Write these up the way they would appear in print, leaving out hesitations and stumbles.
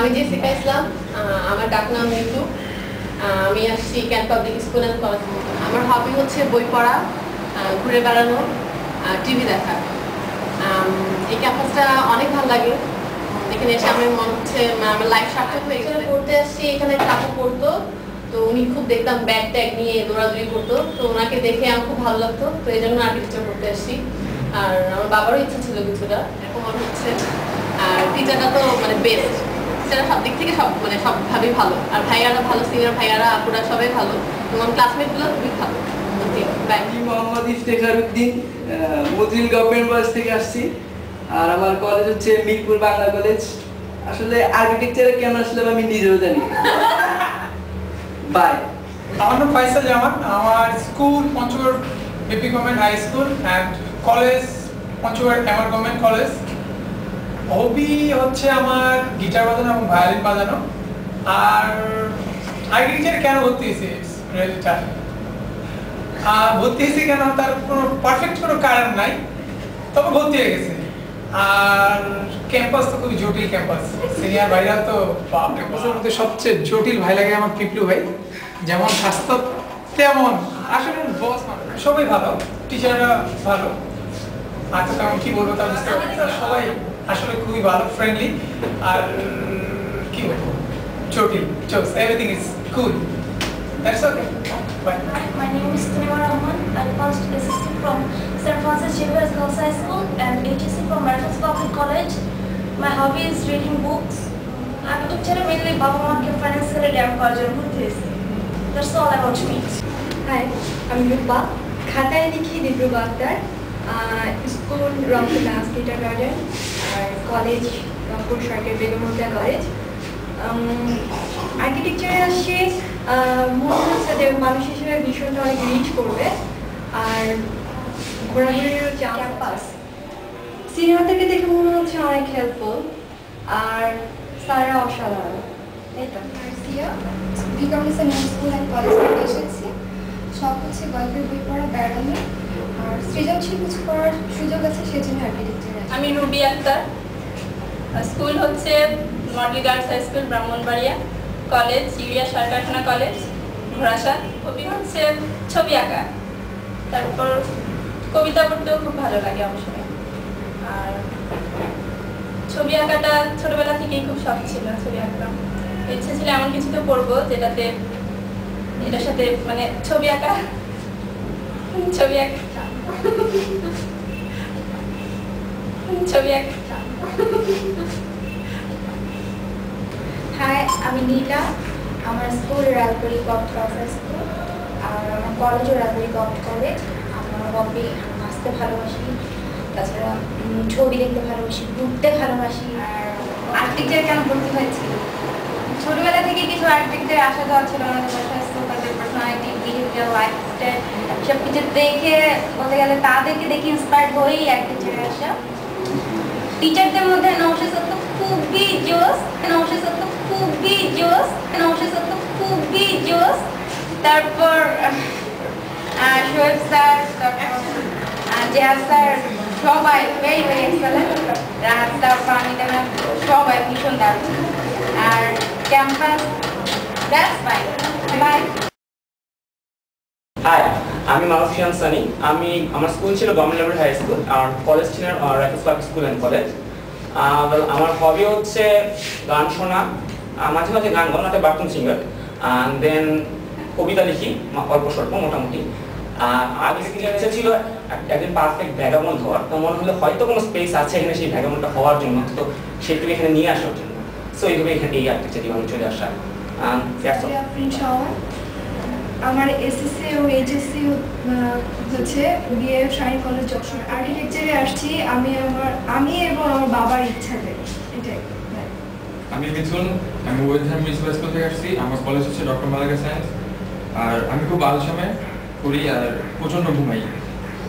আমি জেসিকা ইসলাম, আমার ডাকনাম নিতু। আমি আসছি can't public school and college. আমার হবি হচ্ছে বই পড়া, ঘুরে বেড়ানো, টিভি দেখা। এই ক্যাম্পাসটা অনেক ভালো লাগে। এখানে এসে আমার মনে হচ্ছে আমার লাইফ সার্থক হয়ে গেছে। পড়তে আসছি, এখানে কাকু পড়তো, তো উনি খুব দেখতাম ব্যাগ ট্যাগ নিয়ে দৌড়াদৌড়ি করতো, তো ওনাকে দেখে আমার খুব ভালো লাগতো, তো এই জন্য আর্কিটেকচার পড়তে আসছি। আর আমার বাবারও ইচ্ছা ছিল কিছুটা, এরকম মনে হচ্ছে। আর টিচারটা তো মানে বেস্ট, টিচাররা সব দিক থেকে সবভাবেই ভালো। আর ভাইয়ারা ভালো, সিনিয়র ভাইয়ারা আপুরা সবাই ভালো, এবং ক্লাসমেটগুলো খুবই ভালো। আমি মোহাম্মদ ইফতেখার উদ্দিন, মতিঝিল গভর্নমেন্ট কলেজ থেকে আসছি। আর আমার কলেজ হচ্ছে মিরপুর বাংলা কলেজ। আসলে আর্কিটেকচারে কেন আসলে আমি নিজেও জানি। বাই। আমার নাম ফাইসাল জামান। আমার school Panchagarh BP government high school and college Panchagarh MR government college. Hobby হচ্ছে আমার গিটার বাজানো এবং ভায়োলিন বাজানো। আর আর্কিটেকচারে কেন ভর্তি হয়েছি ভর্তি হয়েছি কেন তার কোনো পারফেক্ট কোনো কারণ নাই, তবে ভর্তি হয়ে গেছে। আর ক্যাম্পাস তো খুবই জটিল ক্যাম্পাস, সিনিয়র ভাইরা তো ক্যাম্পাসের মধ্যে সবচেয়ে জটিল ভাই লাগে আমার পিপলু ভাই। যেমন স্বাস্থ্য তেমন আসলে বস সবাই ভালো, টিচাররা ভালো। আচ্ছা তেমন কি বলবো, তার সবাই আসলে খুবই ভালো, ফ্রেন্ডলি। আর কি বলবো, জটিল জোস, everything is cool. That's okay. Bye. My name is Tanima Rahman. I passed SSC from St. Francis Xavier Girls High School and HSC from Raffles Public College. My hobby is reading books. Architecture mainly Baba Maki financially damn college. That's all about me. Hi, I'm Rupa. Khatay likhi Dibruga Akhtar. School Rampur Dance Kindergarten. College Rampur Sharkir Begum Rohilla College. আর্কিটেকচারে আসছে মনে হচ্ছে যে মানুষ হিসেবে ভীষণটা অনেক rich করবে। আর ঘোরাঘুরির ক্যাম্পাস সিনিয়রদেরকে দেখে মনে হচ্ছে অনেক হেল্পফুল, আর স্যাররা অসাধারণ। এই তো স্কুল অ্যান্ড কলেজ থেকে এসেছি। সব হচ্ছে গল্পের বই পড়া, বেড়ানো আর সৃজনশীল কিছু করার সুযোগ আছে, সেজন্য আর্কিটেকচার। আমি রুবি আক্তার। স্কুল হচ্ছে model girls high school Brahmanbaria, college urea সারকারখানা কলেজ ঘোড়াশা। হবি হচ্ছে ছবি আঁকা, তারপর কবিতা পড়তেও খুব ভালো লাগে আমার সময়। আর ছবি আঁকাটা ছোটবেলা থেকেই খুব শখ ছিল, ছবি আঁকা ইচ্ছে ছিল এমন কিছুতে পড়বো যেটাতে এটার সাথে মানে ছবি আঁকা ছবি আঁকা ছবি আঁকা। হাই, আমি নীলা। আমার স্কুল রাজবাড়ি গভর্নমেন্ট গার্লস স্কুল, আর আমার কলেজও রাজবাড়ি গভর্নমেন্ট কলেজ। আমার হবি নাচতে ভালোবাসি, তাছাড়া ছবি দেখতে ভালোবাসি, ঘুরতে ভালোবাসি। আর আর্কিটেকচার কেন ভর্তি হয়েছি, ছোটবেলা থেকে কিছু আর্কিটেকচার আসা যাওয়া ছিল, আমাদের স্বাস্থ্য, তাদের পার্সোনালিটি, বিহেভিয়ার, লাইফস্টাইল সব কিছু দেখে বলতে গেলে তাদেরকে দেখে ইন্সপায়ার্ড হয়েই আর্কিটেকচারে আসা। টিচারদের মধ্যে নওশাদ তো খুবই জোস, নওশাদ তো খুবই জোস, নওশাদ তো খুবই জোস। তারপর শোয়েব স্যার, তারপর জিয়াদ স্যার, সবাই very very excellent. Rahat sir, Fahmida ma'am, সবাই ভীষণ দারুণ। আর campus that's fine. Bye. Hi, আমি মারুফিয়ান সানি। আমার স্কুল ছিল গভর্নমেন্ট হাই স্কুল, আর কলেজ ছিল Raffles public school and college. আমার হবি হচ্ছে গান শোনা, মাঝে মাঝে গান গাওয়া, একটা বাথরুম সিঙ্গার। দেন কবিতা লিখি অল্প স্বল্প মোটামুটি। আগে ইচ্ছা ছিল একদিন পারফেক্ট ভ্যাগাবন্ড হওয়ার, তো মনে হলো হয়তো কোনো স্পেস আছে এখানে সেই ভ্যাগাবন্ডটা হওয়ার জন্য, তো সেটুকু এখানে নিয়ে আসার জন্য। সো এইভাবে এখানে এই আর্কিটেকচার জীবনে চলে আসা। আমার এসএসসি ও এইচএসসি হচ্ছে বিএ শাইন কলেজ যশোর। আর্কিটেকচারে আসছি আমি এবং আমার বাবার ইচ্ছাতে। এটাই। আমি মিথুন, আমি ওয়েলথাম মিউনিসিপাল স্কুল থেকে আসছি। আমার কলেজ হচ্ছে ডক্টর মালাকা সায়েন্স। আর আমি খুব আলসামে করি আর প্রচণ্ড ঘুমাই।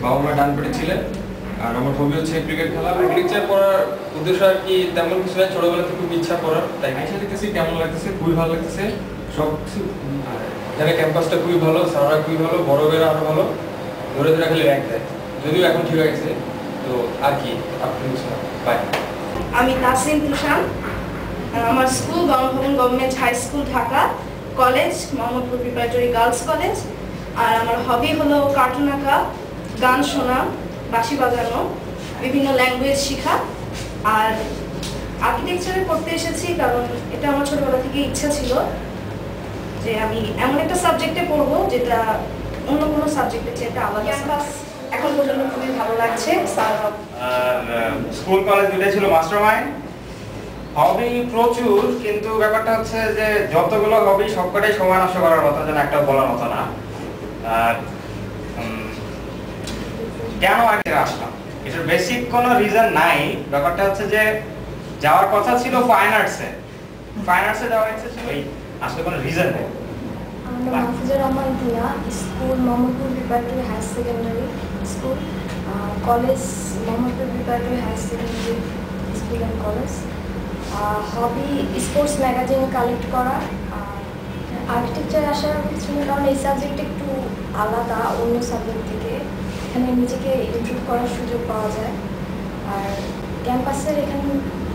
বাবা মা ডান পেটে ছিলেন। আর আমার হবি হচ্ছে ক্রিকেট খেলা। আর্কিটেকচার পড়ার উদ্দেশ্য আর কি তেমন কিছু না, ছোটোবেলা থেকে খুব ইচ্ছা করার, তাই আইসা দেখতেছি কেমন লাগতেছে, খুবই ভালো লাগতেছে সব কিছু। এখানে ক্যাম্পাসটা খুবই ভালো, স্যাররা খুবই ভালো, বড় বেরা আরও ভালো, ধরে ধরে খালি র্যাঙ্ক দেয়, যদিও এখন ঠিক হয়ে গেছে। তো আর কি আপনি বাই। আমি নাসরিন তুষার। আর আমার school Ganabhaban government high school Dhaka, college Mohammadpur preparatory girls college. আর আমার হবি হলো কার্টুন আঁকা, গান শোনা, বাঁশি বাজানো, বিভিন্ন ল্যাঙ্গুয়েজ শেখা। আর আর্কিটেকচারে পড়তে এসেছি কারণ এটা আমার ছোটবেলা থেকে ইচ্ছা ছিল যে আমি এমন একটা সাবজেক্টে পড়বো যেটা অন্য কোনো সাবজেক্টের চেয়ে একটা আলাদা। ক্যাম্পাস এখন পর্যন্ত খুবই ভালো লাগছে। স্কুল কলেজ দুটোই ছিল মাস্টারমাইন্ড। হবি প্রচুর, কিন্তু ব্যাপারটা হচ্ছে যে যতগুলো হবি সবকটাই সময় নষ্ট করার মতো, যেন একটা বলার মতো না। আর কেন আগে আসলাম এটার বেসিক কোনো রিজন নাই। ব্যাপারটা হচ্ছে যে যাওয়ার কথা ছিল ফাইন আর্টসে, যাওয়ার ইচ্ছা ছিল, আসলে কোনো রিজন নেই। Mahfuzur Rahman Tina, school Mohammadpur preparatory higher secondary school, college Mohammadpur preparatory higher secondary school and college. Hobby sports magazine collect করা। আর্কিটেকচার আসার পিছনে কারণ এই সাবজেক্ট একটু আলাদা অন্য সাবজেক্ট থেকে, এখানে নিজেকে ইমপ্রুভ করার সুযোগ পাওয়া যায়। আর ক্যাম্পাসের এখানে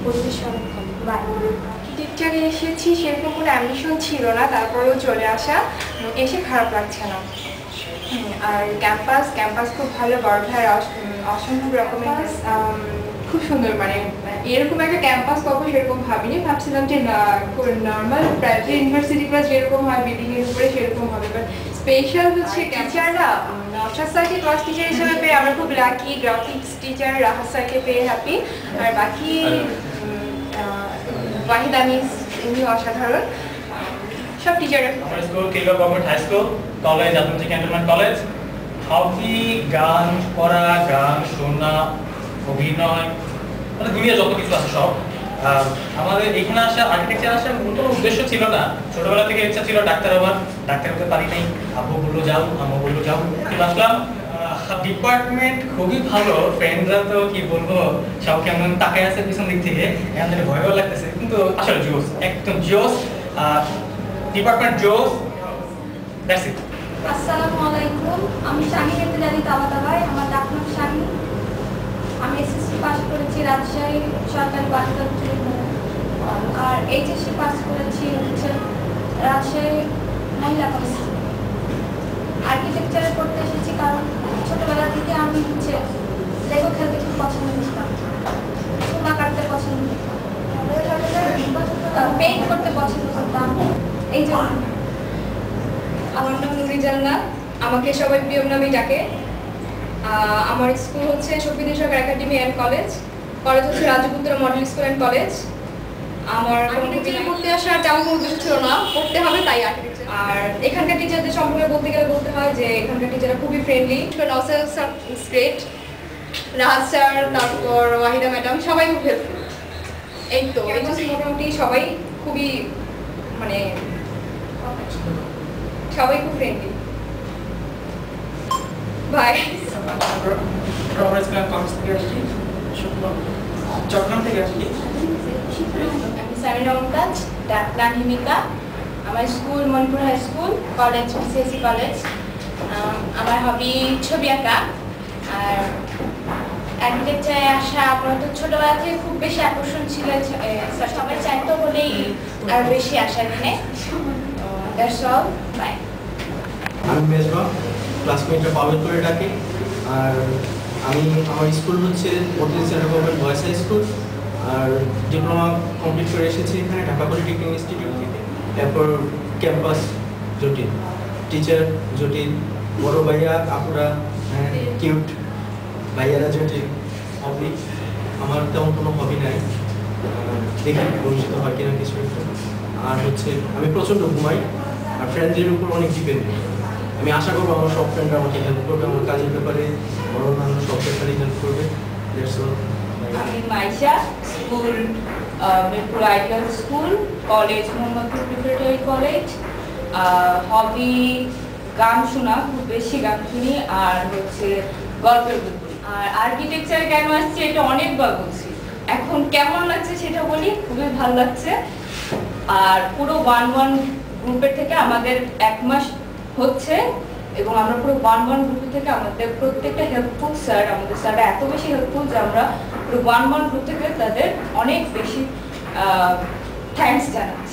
পরিবেশ অনেক ভালো। আর্কিটেকচারে এসেছি, সেরকম কোনো অ্যাম্বিশন ছিল না, তারপরেও চলে আসা, এসে খারাপ লাগছে না। আর ক্যাম্পাস খুব ভালো, বড় ভাইয়ের অসম্ভব রকমের, খুব সুন্দর। মানে এরকম একটা ক্যাম্পাস কখন সেরকম ভাবিনি, ভাবছিলাম যে নর্মাল প্রাইভেট ইউনিভার্সিটি ক্লাস যেরকম হয় বিল্ডিং এর উপরে সেরকম হবে, বাট স্পেশাল হচ্ছে টিচাররা। নওশাদ স্যারকে ক্লাস টিচার হিসেবে পেয়ে আমরা খুব লাকি, গ্রাফিক্স টিচার রাহাত স্যারকে পেয়ে হ্যাপি, আর বাকি ওয়াহিদ আনিস এমনি অসাধারণ, সব টিচাররা। আমার school Kilga government high school, college Atanti cantonment college. Hobby গান করা, গান শোনা, অভিনয়, মানে দুনিয়া যত কিছু আছে সব। আমাদের এখানে আসা, আর্কিটেকচার আসার মূল উদ্দেশ্য ছিল না, ছোটবেলা থেকে ইচ্ছা ছিল ডাক্তার হবার, ডাক্তার হতে পারি নাই। আব্বু বললো যাও, আম্মু বললো যাও, ঠিক আসলাম। ডিপার্টমেন্ট খুবই ভালো, ফ্রেন্ডরা তো কি বলবো সব কেমন তাকায় আছে পিছন দিক থেকে, এখান থেকে ভয়ও লাগতেছে, কিন্তু আসলে জোস, একদম জোস ডিপার্টমেন্ট, জোস। That's it. আসসালামু আলাইকুম, আমি শাহিন ইন্তেজারি তাবাতাবাই, আমার ডাকনাম শাহিন। আমি এসএসসি পাস করেছি রাজশাহী সরকারি বালিকা উচ্চ বিদ্যালয়, আর এইচএসসি পাস করেছি হচ্ছে রাজশাহী মহিলা কলেজ। আর্কিটেকচারে পড়তে এসেছি কারণ ছোটবেলা থেকে আমি হচ্ছে লেগো খেলতে খুব পছন্দ করতাম, সোনা কাটতে পছন্দ করতাম, পেইন্ট করতে পছন্দ করতাম, এই জন্য। আমার নাম নুরি জান্নাত, আমাকে সবাই প্রিয় নামে ডাকে। আমার স্কুল হচ্ছে শফিউদ্দিন সরকার একাডেমি অ্যান্ড কলেজ, কলেজ হচ্ছে রাজপুত্র মডেল স্কুল অ্যান্ড কলেজ। আমার আর্কিটেকচারে পড়তে আসার তেমন কোনো উদ্দেশ্য ছিল না, পড়তে হবে তাই আর্কিটেকচার। আর এখানকার টিচারদের সম্পর্কে বলতে গেলে বলতে হয় যে এখানকার টিচাররা খুবই friendly. Naushad sir great, Rahat sir, তারপর ওয়াহিদা ম্যাডাম সবাই খুব হেল্পফুল। এই তো মোটামুটি সবাই খুবই, মানে সবাই খুব ফ্রেন্ডলি। বাই। চট্টগ্রাম থেকে আসছি। আমি সামিনা মুমতাজ, ডাকনাম হিমিকা। আমার school Manipur high school, college CSC college. আমার হবি ছবি আঁকা। আর আর্কিটেকচারে আসা আপাতত ছোটবেলা থেকে খুব বেশি আকর্ষণ ছিল, সবাই চাইতো বলেই আর বেশি আসা এখানে। That's all, bye. আমি মেজবা, ক্লাসমেটরা পাবেল করে ডাকি। আর আমি, আমার স্কুল হচ্ছে Motijheel central government boys high school. আর ডিপ্লোমা কমপ্লিট করে এসেছি এখানে ঢাকা পলিটেকনিক ইনস্টিটিউট থেকে। এরপর ক্যাম্পাস জটিল, টিচার জটিল, বড় ভাইয়া আপুরা কিউট, ভাইয়ারা জটিল। হবি আমার তেমন কোনো হবি নাই, দেখি ভবিষ্যতে হয় কিনা কিছু একটা। আর হচ্ছে আমি প্রচণ্ড ঘুমাই, আর ফ্রেন্ডদের উপর অনেক ডিপেন্ডেন্ট। আমি আশা করবো আমার সব ফ্রেন্ডরা আমাকে হেল্প করবে, আমার কাজের ব্যাপারে, বড় অন্যান্য সব ব্যাপারে হেল্প করবে। আমি Maisha, school Mirpur ideal school, college Mohammadpur preparatory college. Hobby গান শোনা, খুব বেশি গান শুনি, আর হচ্ছে গল্পের বই পড়ি। আর আর্কিটেকচার কেন আসছে এটা অনেকবার বলছি, এখন কেমন লাগছে সেটা বলি। খুবই ভালো লাগছে। আর পুরো 1-1 গ্রুপের থেকে আমাদের 1 মাস হচ্ছে, এবং আমরা পুরো 1-1 গ্রুপ থেকে আমাদের প্রত্যেকটা হেল্পফুল স্যার, আমাদের স্যাররা এত বেশি হেল্পফুল যে আমরা পুরো 1-1 গ্রুপ থেকে তাদের অনেক বেশি থ্যাঙ্কস জানাই।